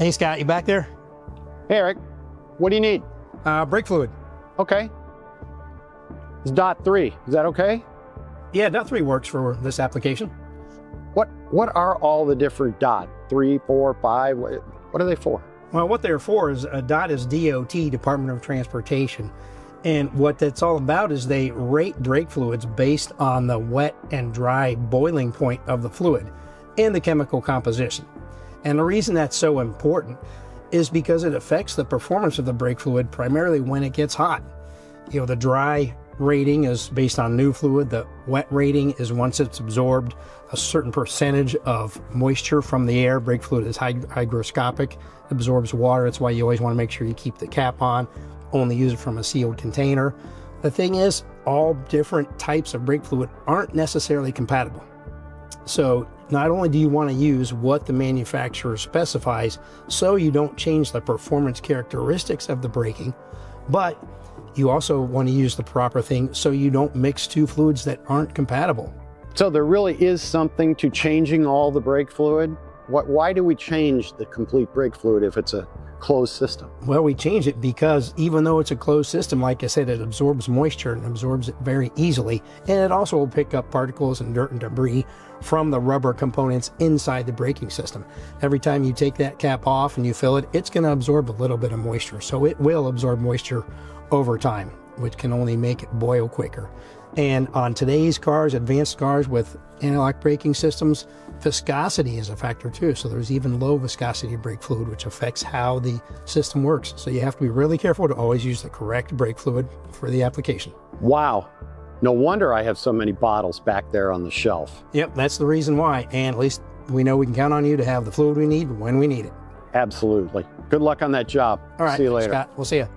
Hey, Scott, you back there? Hey, Eric, what do you need? Brake fluid. Okay. It's .3, is that okay? Yeah, .3 works for this application. What are all the different dot? 3, 4, 5, what are they for? Well, what they're for is, DOT is DOT, Department of Transportation. And what that's all about is they rate brake fluids based on the wet and dry boiling point of the fluid and the chemical composition. And the reason that's so important is because it affects the performance of the brake fluid primarily when it gets hot. You know, the dry rating is based on new fluid. The wet rating is once it's absorbed a certain percentage of moisture from the air. Brake fluid is hygroscopic, absorbs water. That's why you always want to make sure you keep the cap on, only use it from a sealed container. The thing is, all different types of brake fluid aren't necessarily compatible. So not only do you want to use what the manufacturer specifies so you don't change the performance characteristics of the braking, but you also want to use the proper thing so you don't mix two fluids that aren't compatible. So there really is something to changing all the brake fluid? Why do we change the complete brake fluid if it's a closed system? Well, we change it because even though it's a closed system, like I said, it absorbs moisture and absorbs it very easily. And it also will pick up particles and dirt and debris from the rubber components inside the braking system. Every time you take that cap off and you fill it, it's going to absorb a little bit of moisture. So it will absorb moisture over time, which can only make it boil quicker. And on today's cars, advanced cars with anti-lock braking systems, viscosity is a factor too. So there's even low viscosity brake fluid, which affects how the system works. So you have to be really careful to always use the correct brake fluid for the application. Wow. No wonder I have so many bottles back there on the shelf. Yep, that's the reason why. And at least we know we can count on you to have the fluid we need when we need it. Absolutely. Good luck on that job. All right, see you later. Scott, we'll see you.